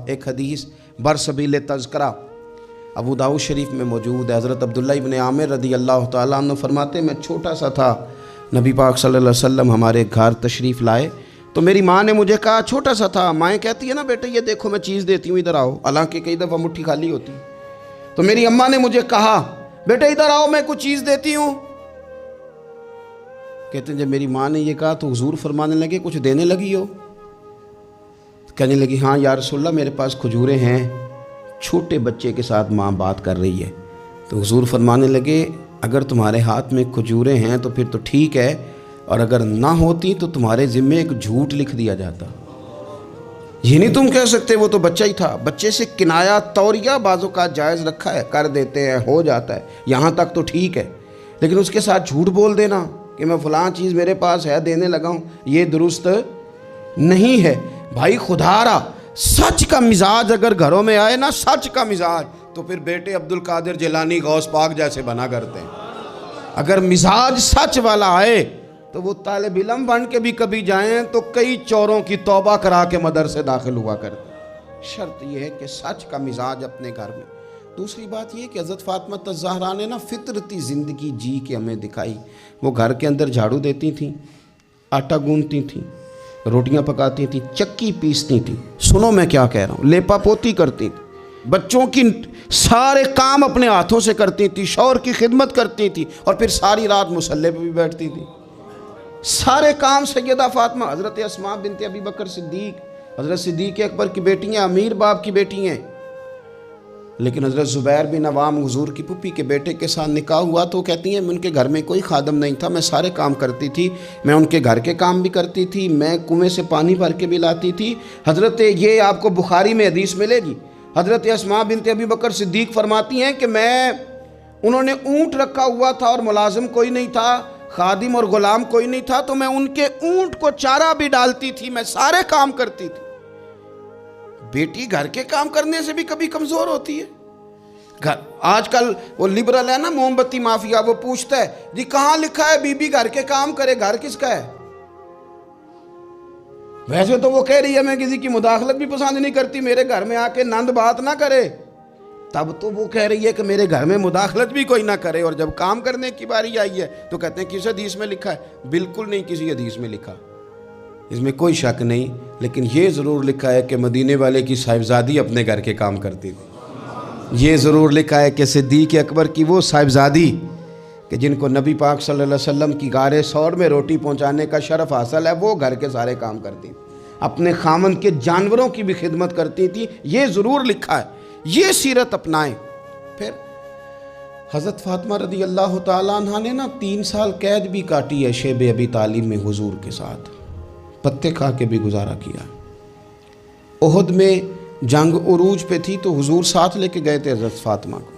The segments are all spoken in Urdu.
ایک حدیث برسبیل تذکرہ ابو داؤد شریف میں موجود ہے۔ حضرت عبداللہ ابن عامر رضی اللہ تعالیٰ عنہ فرماتے میں چھوٹا سا تھا، نبی پاک صلی اللہ علیہ وسلم ہمارے گھر تشریف لائے تو میری ماں نے مجھے کہا، چھوٹا سا تھا، مائیں کہتی ہے نا بیٹے یہ دیکھو میں چیز دیتی ہوں ادھر آؤ، حالانکہ کئی دفعہ مٹھی خالی ہوتی، تو میری اماں نے مجھے کہا بیٹے ادھر آؤ میں کچھ چیز دیتی ہوں۔ کہتے ہیں جب میری ماں نے یہ کہا تو حضور فرمانے لگے کچھ دینے لگی ہو؟ کہنے لگی ہاں یا رسول اللہ میرے پاس کھجوریں ہیں۔ چھوٹے بچے کے ساتھ ماں بات کر رہی ہے تو حضور فرمانے لگے اگر تمہارے ہاتھ میں کھجوریں ہیں تو پھر تو ٹھیک ہے، اور اگر نہ ہوتی تو تمہارے ذمے ایک جھوٹ لکھ دیا جاتا۔ یہ نہیں تم کہہ سکتے وہ تو بچہ ہی تھا، بچے سے کنایا توریہ بعض اوقات جائز رکھا ہے، کر دیتے ہیں، ہو جاتا ہے، یہاں تک تو ٹھیک ہے، لیکن اس کے ساتھ جھوٹ بول دینا کہ میں فلاں چیز میرے پاس ہے دینے لگا ہوں، یہ درست نہیں ہے۔ بھائی خدا را سچ کا مزاج اگر گھروں میں آئے نا، سچ کا مزاج، تو پھر بیٹے عبد القادر جیلانی غوث پاک جیسے بنا کرتے ہیں۔ اگر مزاج سچ والا آئے تو وہ طالب علم بن کے بھی کبھی جائیں تو کئی چوروں کی توبہ کرا کے مدرسے داخل ہوا کرتے۔ شرط یہ ہے کہ سچ کا مزاج اپنے گھر میں۔ دوسری بات یہ کہ حضرت فاطمہ الزہرا نے نا فطرتی زندگی جی کے ہمیں دکھائی۔ وہ گھر کے اندر جھاڑو دیتی تھیں، آٹا گوندتی تھیں، روٹیاں پکاتی تھیں، چکی پیستی تھیں، سنو میں کیا کہہ رہا ہوں، لیپا پوتی کرتی تھیں، بچوں کی سارے کام اپنے ہاتھوں سے کرتی تھیں، شوہر کی خدمت کرتی تھیں، اور پھر ساری رات مصلے پہ بھی بیٹھتی تھیں۔ سارے کام سیدہ فاطمہ، حضرت اسماء بنت ابی بکر صدیق، حضرت صدیق اکبر کی بیٹی ہیں، امیر باپ کی بیٹی ہیں، لیکن حضرت زبیر بن عوام حضور کی پھوپھی کے بیٹے کے ساتھ نکاح ہوا تو کہتی ہیں ان کے گھر میں کوئی خادم نہیں تھا، میں سارے کام کرتی تھی، میں ان کے گھر کے کام بھی کرتی تھی، میں کنویں سے پانی بھر کے بھی لاتی تھی۔ حضرت یہ آپ کو بخاری میں حدیث ملے گی، حضرت اسماء بنت ابی بکر صدیق فرماتی ہیں کہ انہوں نے اونٹ رکھا ہوا تھا اور ملازم کوئی نہیں تھا، خادم اور غلام کوئی نہیں تھا، تو میں ان کے اونٹ کو چارہ بھی ڈالتی تھی، میں سارے کام کرتی تھی۔ بیٹی گھر کے کام کرنے سے بھی کبھی کمزور ہوتی ہے۔ آج کل وہ لبرل ہے نا موم بتی مافیا، وہ پوچھتا ہے جی کہاں لکھا ہے بی بی گھر کے کام کرے، گھر کس کا ہے؟ ویسے تو وہ کہہ رہی ہے میں کسی کی مداخلت بھی پسند نہیں کرتی، میرے گھر میں آ کے نند بات نہ کرے، تب تو وہ کہہ رہی ہے کہ میرے گھر میں مداخلت بھی کوئی نہ کرے، اور جب کام کرنے کی باری آئی ہے تو کہتے ہیں کس حدیث میں لکھا ہے؟ بالکل نہیں کسی حدیث میں لکھا، اس میں کوئی شک نہیں، لیکن یہ ضرور لکھا ہے کہ مدینے والے کی صاحبزادی اپنے گھر کے کام کرتی تھی۔ یہ ضرور لکھا ہے کہ صدیق اکبر کی وہ صاحبزادی کہ جن کو نبی پاک صلی اللہ علیہ وسلم کی غار ثور میں روٹی پہنچانے کا شرف حاصل ہے، وہ گھر کے سارے کام کرتی تھی، اپنے خامند کے جانوروں کی بھی خدمت کرتی تھی، یہ ضرور لکھا ہے، یہ سیرت اپنائیں۔ پھر حضرت فاطمہ رضی اللہ تعالیٰ عنہ نے نا 3 سال قید بھی کاٹی ہے شیب ابی طالب میں حضور کے ساتھ، پتے کھا کے بھی گزارا کیا۔ احد میں جنگ عروج پہ تھی تو حضور ساتھ لے کے گئے تھے حضرت فاطمہ کو،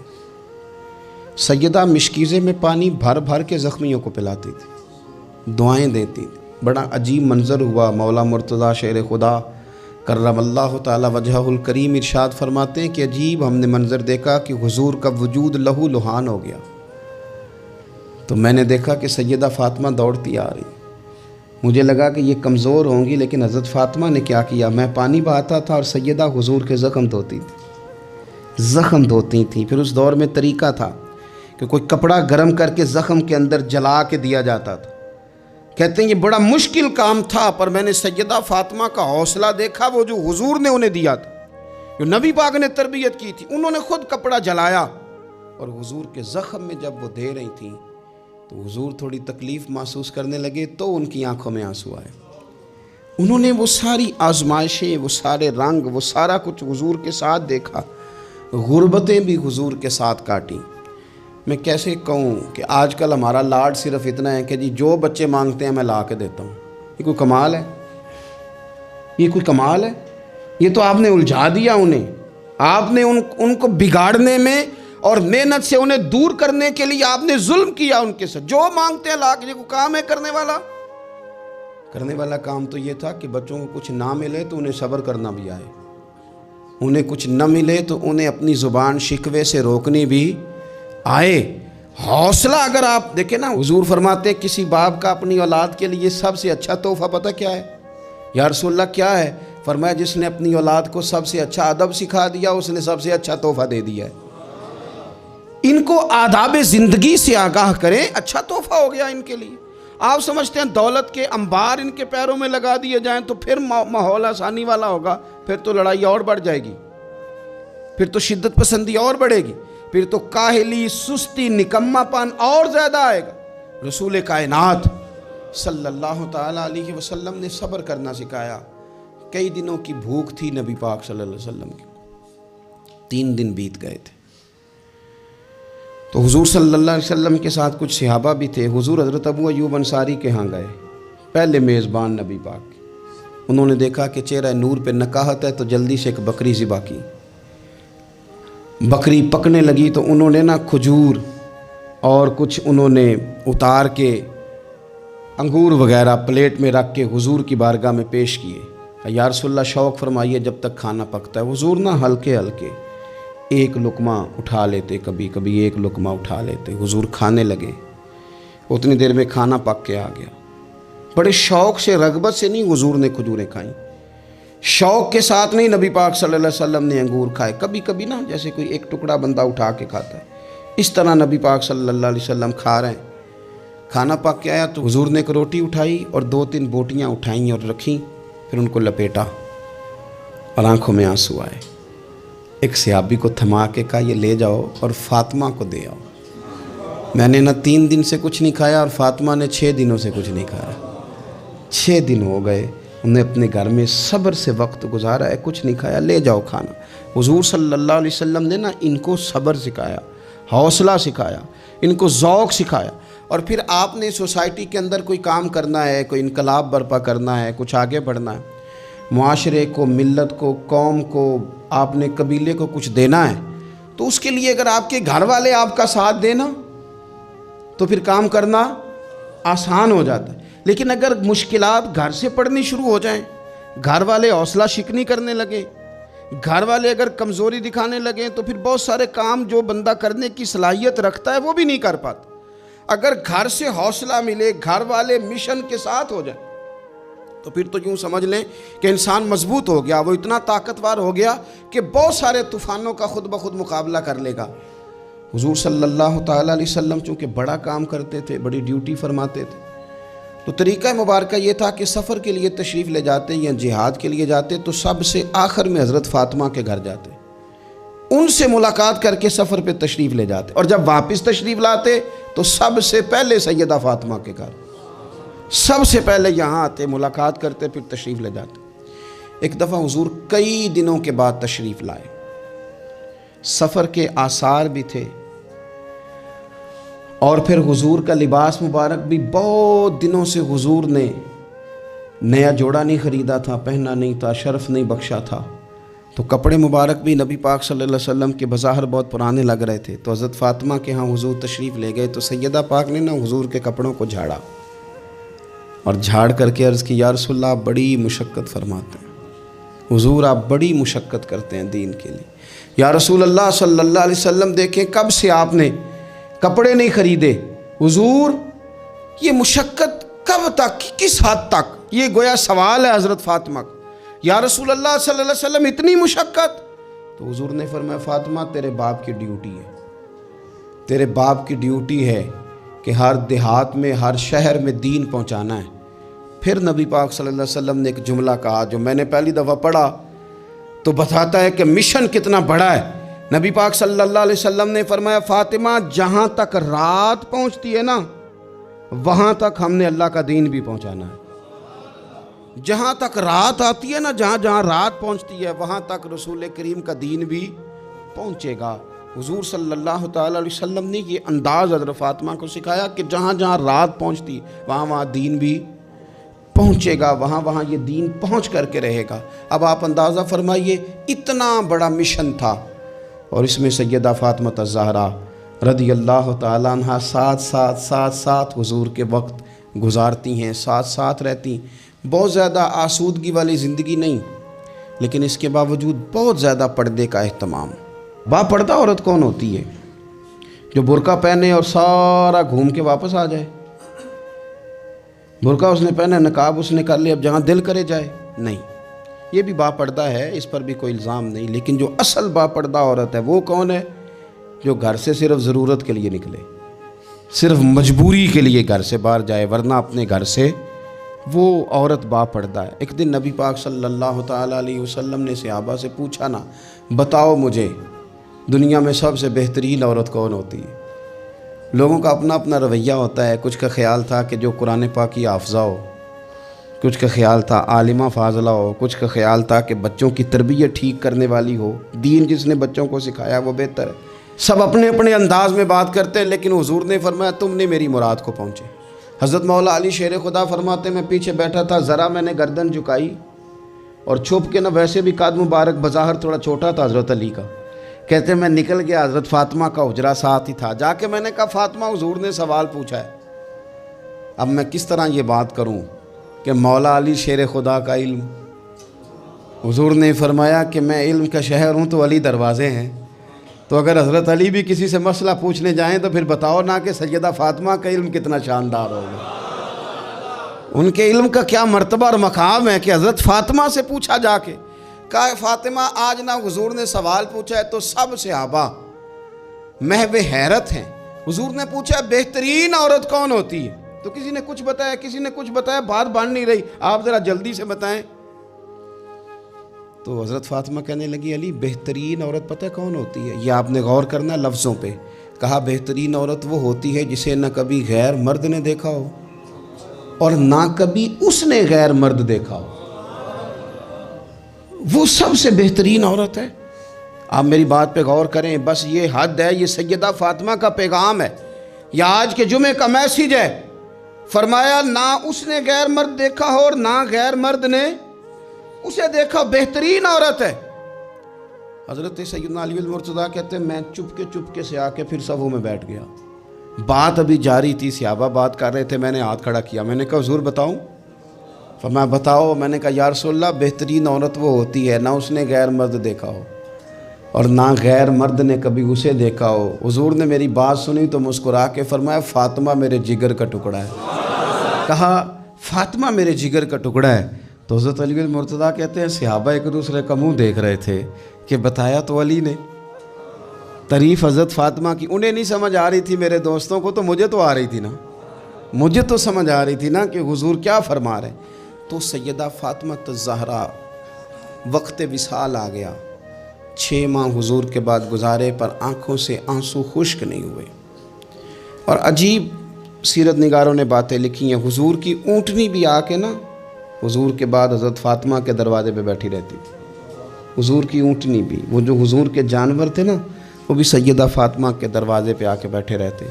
سیدہ مشکیزے میں پانی بھر بھر کے زخمیوں کو پلاتی تھی، دعائیں دیتی تھی۔ بڑا عجیب منظر ہوا، مولا مرتضیٰ شیر خدا کرم اللہ تعالی وجہہ الکریم ارشاد فرماتے ہیں کہ عجیب ہم نے منظر دیکھا کہ حضور کا وجود لہو لہان ہو گیا، تو میں نے دیکھا کہ سیدہ فاطمہ دوڑتی آ رہی، مجھے لگا کہ یہ کمزور ہوں گی، لیکن حضرت فاطمہ نے کیا کیا، میں پانی بہاتا تھا اور سیدہ حضور کے زخم دھوتی تھی۔ پھر اس دور میں طریقہ تھا کہ کوئی کپڑا گرم کر کے زخم کے اندر جلا کے دیا جاتا تھا، کہتے ہیں یہ بڑا مشکل کام تھا، پر میں نے سیدہ فاطمہ کا حوصلہ دیکھا، وہ جو حضور نے انہیں دیا تھا، جو نبی پاک نے تربیت کی تھی، انہوں نے خود کپڑا جلایا اور حضور کے زخم میں جب وہ دے رہی تھیں تو حضور تھوڑی تکلیف محسوس کرنے لگے تو ان کی آنکھوں میں آنسو آئے۔ انہوں نے وہ ساری آزمائشیں، وہ سارے رنگ، وہ سارا کچھ حضور کے ساتھ دیکھا، غربتیں بھی حضور کے ساتھ کاٹیں۔ میں کیسے کہوں کہ آج کل ہمارا لاڈ صرف اتنا ہے کہ جی جو بچے مانگتے ہیں میں لا کے دیتا ہوں، یہ کوئی کمال ہے؟ یہ کوئی کمال ہے؟ یہ تو آپ نے الجھا دیا انہیں، آپ نے ان کو بگاڑنے میں اور محنت سے انہیں دور کرنے کے لیے آپ نے ظلم کیا ان کے ساتھ۔ جو مانگتے ہیں لا کے، یہ کوئی کام ہے کرنے والا کام تو یہ تھا کہ بچوں کو کچھ نہ ملے تو انہیں صبر کرنا بھی آئے، انہیں کچھ نہ ملے تو انہیں اپنی زبان شکوے سے روکنی بھی آئے۔ حوصلہ اگر آپ دیکھیں نا، حضور فرماتے ہیں کسی باپ کا اپنی اولاد کے لیے سب سے اچھا تحفہ پتہ کیا ہے؟ یا رسول اللہ کیا ہے؟ فرمایا جس نے اپنی اولاد کو سب سے اچھا ادب سکھا دیا اس نے سب سے اچھا تحفہ دے دیا ہے۔ ان کو آداب زندگی سے آگاہ کریں، اچھا تحفہ ہو گیا ان کے لیے۔ آپ سمجھتے ہیں دولت کے انبار ان کے پیروں میں لگا دیے جائیں تو پھر ماحول آسانی والا ہوگا، پھر تو لڑائی اور بڑھ جائے گی، پھر تو شدت پسندی اور بڑھے گی، پھر تو کاہلی، سستی، نکما پن اور زیادہ آئے گا۔ رسول کائنات صلی اللہ تعالیٰ علیہ وسلم نے صبر کرنا سکھایا۔ کئی دنوں کی بھوک تھی نبی پاک صلی اللہ علیہ وسلم کی، 3 دن بیت گئے تھے تو حضور صلی اللہ علیہ وسلم کے ساتھ کچھ صحابہ بھی تھے۔ حضور حضرت ابو ایوب انصاری کے ہاں گئے، پہلے میزبان نبی پاک کے۔ انہوں نے دیکھا کہ چہرہ نور پہ نکاہت ہے تو جلدی سے ایک بکری ذبح کی۔ بکری پکنے لگی تو انہوں نے کھجور اور کچھ انہوں نے اتار کے انگور وغیرہ پلیٹ میں رکھ کے حضور کی بارگاہ میں پیش کیے۔ یا رسول اللہ شوق فرمائیے جب تک کھانا پکتا ہے۔ حضور ہلکے ہلکے ایک لقمہ اٹھا لیتے، کبھی کبھی ایک لقمہ اٹھا لیتے، حضور کھانے لگے۔ اتنی دیر میں کھانا پک کے آ گیا۔ بڑے شوق سے، رغبت سے نہیں حضور نے کھجوریں کھائیں، شوق کے ساتھ نہیں نبی پاک صلی اللہ علیہ وسلم نے انگور کھائے۔ کبھی کبھی جیسے کوئی ایک ٹکڑا بندہ اٹھا کے کھاتا ہے، اس طرح نبی پاک صلی اللہ علیہ وسلم کھا رہے ہیں۔ کھانا پک کے آیا تو حضور نے ایک روٹی اٹھائی اور 2-3 بوٹیاں اٹھائیں اور رکھیں، پھر ان کو لپیٹا اور آنکھوں میں آنسو آئے۔ ایک صحابی کو تھما کے کہا یہ لے جاؤ اور فاطمہ کو دے آؤ، میں نے 3 دن سے کچھ نہیں کھایا اور فاطمہ نے 6 دنوں سے کچھ نہیں کھایا۔ 6 دن ہو گئے، انہیں اپنے گھر میں صبر سے وقت گزارا ہے، کچھ نہیں کھایا، لے جاؤ کھانا۔ حضور صلی اللہ علیہ وسلم نے ان کو صبر سکھایا، حوصلہ سکھایا، ان کو ذوق سکھایا۔ اور پھر آپ نے سوسائٹی کے اندر کوئی کام کرنا ہے، کوئی انقلاب برپا کرنا ہے، کچھ آگے بڑھنا ہے، معاشرے کو، ملت کو، قوم کو، آپ نے قبیلے کو کچھ دینا ہے، تو اس کے لیے اگر آپ کے گھر والے آپ کا ساتھ دینا تو پھر کام کرنا آسان ہو جاتا ہے۔ لیکن اگر مشکلات گھر سے پڑنی شروع ہو جائیں، گھر والے حوصلہ شکنی کرنے لگے، گھر والے اگر کمزوری دکھانے لگیں تو پھر بہت سارے کام جو بندہ کرنے کی صلاحیت رکھتا ہے وہ بھی نہیں کر پاتا۔ اگر گھر سے حوصلہ ملے، گھر والے مشن کے ساتھ ہو جائیں تو پھر تو یوں سمجھ لیں کہ انسان مضبوط ہو گیا، وہ اتنا طاقتور ہو گیا کہ بہت سارے طوفانوں کا خود بخود مقابلہ کر لے گا۔ حضور صلی اللہ تعالیٰ علیہ وسلم چونکہ بڑا کام کرتے تھے، بڑی ڈیوٹی فرماتے تھے، تو طریقہ مبارکہ یہ تھا کہ سفر کے لیے تشریف لے جاتے یا جہاد کے لیے جاتے تو سب سے آخر میں حضرت فاطمہ کے گھر جاتے، ان سے ملاقات کر کے سفر پہ تشریف لے جاتے، اور جب واپس تشریف لاتے تو سب سے پہلے سیدہ فاطمہ کے گھر، سب سے پہلے یہاں آتے، ملاقات کرتے، پھر تشریف لے جاتے۔ ایک دفعہ حضور کئی دنوں کے بعد تشریف لائے، سفر کے آثار بھی تھے، اور پھر حضور کا لباس مبارک بھی بہت دنوں سے حضور نے نیا جوڑا نہیں خریدا تھا، پہنا نہیں تھا، شرف نہیں بخشا تھا، تو کپڑے مبارک بھی نبی پاک صلی اللہ علیہ وسلم کے بظاہر بہت پرانے لگ رہے تھے۔ تو حضرت فاطمہ کے ہاں حضور تشریف لے گئے تو سیدہ پاک نے حضور کے کپڑوں کو جھاڑا اور جھاڑ کر کے عرض کی یا رسول اللہ آپ بڑی مشقت فرماتے ہیں، حضور آپ بڑی مشقت کرتے ہیں دین کے لیے۔ یا رسول اللہ صلی اللہ علیہ وسلم دیکھیں کب سے آپ نے کپڑے نہیں خریدے، حضور یہ مشقت کب تک، کس حد تک؟ یہ گویا سوال ہے حضرت فاطمہ کا۔ یا رسول اللہ صلی اللہ علیہ وسلم اتنی مشقت؟ تو حضور نے فرمایا فاطمہ تیرے باپ کی ڈیوٹی ہے، تیرے باپ کی ڈیوٹی ہے کہ ہر دیہات میں، ہر شہر میں دین پہنچانا ہے۔ پھر نبی پاک صلی اللہ علیہ وسلم نے ایک جملہ کہا جو میں نے پہلی دفعہ پڑھا تو بتاتا ہے کہ مشن کتنا بڑا ہے۔ نبی پاک صلی اللہ علیہ وسلم نے فرمایا فاطمہ جہاں تک رات پہنچتی ہے وہاں تک ہم نے اللہ کا دین بھی پہنچانا ہے۔ جہاں تک رات آتی ہے جہاں جہاں رات پہنچتی ہے وہاں تک رسول کریم کا دین بھی پہنچے گا۔ حضور صلی اللہ تعالیٰ علیہ وسلم نے یہ انداز حضرت فاطمہ کو سکھایا کہ جہاں جہاں رات پہنچتی وہاں وہاں دین بھی پہنچے گا، وہاں وہاں یہ دین پہنچ کر کے رہے گا۔ اب آپ اندازہ فرمائیے اتنا بڑا مشن تھا، اور اس میں سیدہ فاطمہ الزہرا رضی اللہ تعالیٰ عنہ ساتھ حضور کے وقت گزارتی ہیں، ساتھ رہتی، بہت زیادہ آسودگی والی زندگی نہیں، لیکن اس کے باوجود بہت زیادہ پردے کا اہتمام۔ با پردہ عورت کون ہوتی ہے؟ جو برقع پہنے اور سارا گھوم کے واپس آ جائے۔ برقع اس نے پہنا، نقاب اس نے کر لیا، اب جہاں دل کرے جائے، نہیں۔ یہ بھی باپردہ ہے، اس پر بھی کوئی الزام نہیں، لیکن جو اصل باپردہ عورت ہے وہ کون ہے؟ جو گھر سے صرف ضرورت کے لیے نکلے، صرف مجبوری کے لیے گھر سے باہر جائے، ورنہ اپنے گھر سے وہ عورت باپردہ ہے۔ ایک دن نبی پاک صلی اللہ تعالیٰ علیہ وسلم نے صحابہ سے پوچھا نا، بتاؤ مجھے دنیا میں سب سے بہترین عورت کون ہوتی ہے؟ لوگوں کا اپنا اپنا رویہ ہوتا ہے، کچھ کا خیال تھا کہ جو قرآن پاک کی حافظہ ہو، کچھ کا خیال تھا عالمہ فاضلہ ہو، کچھ کا خیال تھا کہ بچوں کی تربیت ٹھیک کرنے والی ہو، دین جس نے بچوں کو سکھایا وہ بہتر ہے۔ سب اپنے اپنے انداز میں بات کرتے ہیں، لیکن حضور نے فرمایا تم نے میری مراد کو پہنچے۔ حضرت مولا علی شیر خدا فرماتے میں پیچھے بیٹھا تھا، ذرا میں نے گردن جھکائی اور چھپ کے نہ، ویسے بھی قد مبارک بظاہر تھوڑا چھوٹا تھا حضرت علی کا، کہتے میں نکل گیا، حضرت فاطمہ کا حجرہ ساتھ ہی تھا، جا کے میں نے کہا فاطمہ حضور نے سوال پوچھا ہے، اب میں کس طرح یہ بات کروں کہ مولا علی شیر خدا کا علم؟ حضور نے فرمایا کہ میں علم کا شہر ہوں تو علی دروازے ہیں، تو اگر حضرت علی بھی کسی سے مسئلہ پوچھنے جائیں تو پھر بتاؤ نا کہ سیدہ فاطمہ کا علم کتنا شاندار ہوگا، ان کے علم کا کیا مرتبہ اور مقام ہے کہ حضرت فاطمہ سے پوچھا جا کے، کہا فاطمہ آج نہ حضور نے سوال پوچھا ہے تو سب صحابہ محو حیرت ہیں۔ حضور نے پوچھا بہترین عورت کون ہوتی ہے؟ تو کسی نے کچھ بتایا، کسی نے کچھ بتایا، بات بن نہیں رہی، آپ ذرا جلدی سے بتائیں۔ تو حضرت فاطمہ کہنے لگی علی بہترین عورت پتہ کون ہوتی ہے؟ یہ آپ نے غور کرنا لفظوں پہ، کہا بہترین عورت وہ ہوتی ہے جسے نہ کبھی غیر مرد نے دیکھا ہو اور نہ کبھی اس نے غیر مرد دیکھا ہو، وہ سب سے بہترین عورت ہے۔ آپ میری بات پہ غور کریں، بس یہ حد ہے، یہ سیدہ فاطمہ کا پیغام ہے، یہ آج کے جمعے کا میسیج ہے۔ فرمایا نہ اس نے غیر مرد دیکھا ہو اور نہ غیر مرد نے اسے دیکھا، بہترین عورت ہے۔ حضرت سیدنا علی المرتضیٰ کہتے ہیں میں چپ کے سے آ کے پھر صفوں میں بیٹھ گیا، بات ابھی جاری تھی، صحابہ بات کر رہے تھے، میں نے ہاتھ کھڑا کیا، میں نے کہا حضور بتاؤں؟ فرمایا بتاؤ۔ میں نے کہا یا رسول اللہ بہترین عورت وہ ہوتی ہے نہ اس نے غیر مرد دیکھا ہو اور نہ غیر مرد نے کبھی اسے دیکھا ہو۔ حضور نے میری بات سنی تو مسکرا کے فرمایا فاطمہ میرے جگر کا ٹکڑا ہے۔ کہا فاطمہ میرے جگر کا ٹکڑا ہے۔ تو حضرت علی المرتضیٰ کہتے ہیں صحابہ ایک دوسرے کا منہ دیکھ رہے تھے کہ بتایا تو علی نے، تعریف حضرت فاطمہ کی انہیں نہیں سمجھ آ رہی تھی، میرے دوستوں کو تو مجھے تو آ رہی تھی نا، مجھے تو سمجھ آ رہی تھی نا کہ حضور کیا فرما رہے۔ تو سیدہ فاطمہ الزہرا وقت وصال آ گیا، 6 ماہ حضور کے بعد گزارے پر آنکھوں سے آنسو خشک نہیں ہوئے، اور عجیب سیرت نگاروں نے باتیں لکھی ہیں، حضور کی اونٹنی بھی آ کے نا حضور کے بعد حضرت فاطمہ کے دروازے پہ بیٹھی رہتی تھی، حضور کی اونٹنی بھی، وہ جو حضور کے جانور تھے نا وہ بھی سیدہ فاطمہ کے دروازے پہ آ کے بیٹھے رہتے۔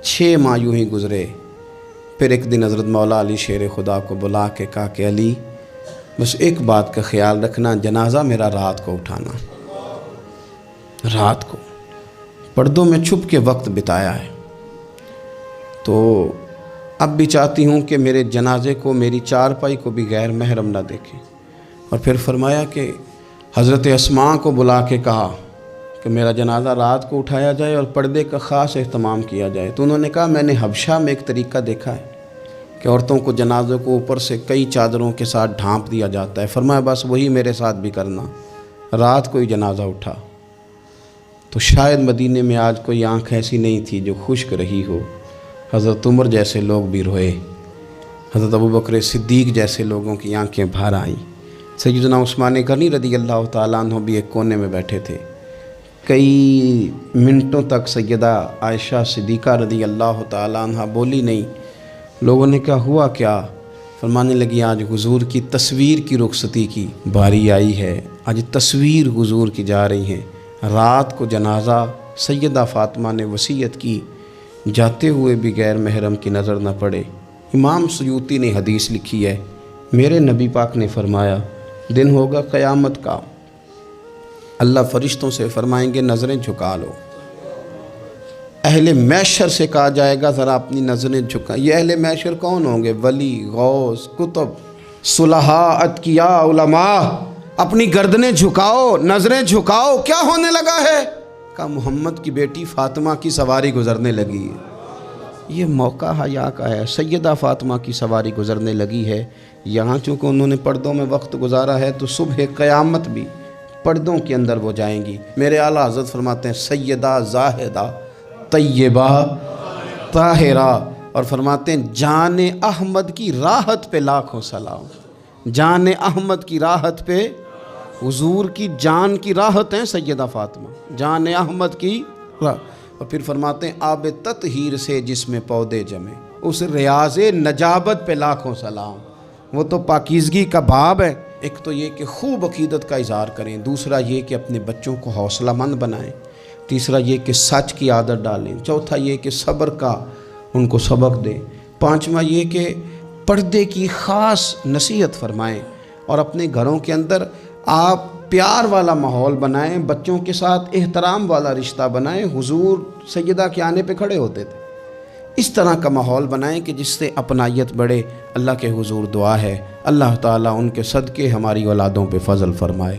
6 ماہ یوں ہی گزرے، پھر ایک دن حضرت مولا علی شیر خدا کو بلا کے کہا کہ علی بس ایک بات کا خیال رکھنا، جنازہ میرا رات کو اٹھانا، رات کو پردوں میں چھپ کے وقت بتایا ہے، تو اب بھی چاہتی ہوں کہ میرے جنازے کو، میری چارپائی کو بھی غیر محرم نہ دیکھیں۔ اور پھر فرمایا کہ حضرت اسماء کو بلا کے کہا کہ میرا جنازہ رات کو اٹھایا جائے اور پردے کا خاص اہتمام کیا جائے۔ تو انہوں نے کہا میں نے حبشہ میں ایک طریقہ دیکھا ہے کہ عورتوں کو جنازے کو اوپر سے کئی چادروں کے ساتھ ڈھانپ دیا جاتا ہے، فرمایا بس وہی میرے ساتھ بھی کرنا۔ رات کو ہی جنازہ اٹھا، تو شاید مدینے میں آج کوئی آنکھ ایسی نہیں تھی جو خشک رہی ہو۔ حضرت عمر جیسے لوگ بھی روئے، حضرت ابوبکر صدیق جیسے لوگوں کی آنکھیں بھر آئیں، سیدنا عثمان غنی رضی اللہ تعالیٰ عنہ بھی ایک کونے میں بیٹھے تھے۔ کئی منٹوں تک سیدہ عائشہ صدیقہ رضی اللہ تعالیٰ عنہ بولی نہیں۔ لوگوں نے کہا ہوا کیا؟ فرمانے لگی آج حضور کی تصویر کی رخصتی کی باری آئی ہے، آج تصویر حضور کی جا رہی ہیں۔ رات کو جنازہ سیدہ فاطمہ نے وصیت کی جاتے ہوئے بھی غیر محرم کی نظر نہ پڑے۔ امام سیوطی نے حدیث لکھی ہے، میرے نبی پاک نے فرمایا دن ہوگا قیامت کا، اللہ فرشتوں سے فرمائیں گے نظریں جھکا لو۔ اہل محشر سے کہا جائے گا ذرا اپنی نظریں جھکا۔ یہ اہل محشر کون ہوں گے؟ ولی، غوث، کتب، صلحاء، اتقیاء، علماء۔ اپنی گردنیں جھکاؤ، نظریں جھکاؤ، کیا ہونے لگا ہے؟ کہا محمد کی بیٹی فاطمہ کی سواری گزرنے لگی ہے۔ یہ موقع حیا کا ہے۔ سیدہ فاطمہ کی سواری گزرنے لگی ہے، یہاں چونکہ انہوں نے پردوں میں وقت گزارا ہے تو صبح قیامت بھی پردوں کے اندر وہ جائیں گی۔ میرے اعلیٰ حضرت فرماتے ہیں سیدہ زاہدہ طیبہ طاہرہ، اور فرماتے ہیں جان احمد کی راحت پہ لاکھوں سلام۔ جان احمد کی راحت پہ، حضور کی جان کی راحت ہیں سیدہ فاطمہ، جان احمد کی راحت۔ اور پھر فرماتے ہیں آب تطہیر سے جس میں پودے جمے، اس ریاض نجابت پہ لاکھوں سلام۔ وہ تو پاکیزگی کا باب ہے۔ ایک تو یہ کہ خوب عقیدت کا اظہار کریں، دوسرا یہ کہ اپنے بچوں کو حوصلہ مند بنائیں، تیسرا یہ کہ سچ کی عادت ڈالیں، چوتھا یہ کہ صبر کا ان کو سبق دیں، پانچواں یہ کہ پردے کی خاص نصیحت فرمائیں، اور اپنے گھروں کے اندر آپ پیار والا ماحول بنائیں، بچوں کے ساتھ احترام والا رشتہ بنائیں۔ حضور سیدہ کے آنے پہ کھڑے ہوتے تھے، اس طرح کا ماحول بنائیں کہ جس سے اپنائیت بڑھے۔ اللہ کے حضور دعا ہے اللہ تعالیٰ ان کے صدقے ہماری اولادوں پہ فضل فرمائے۔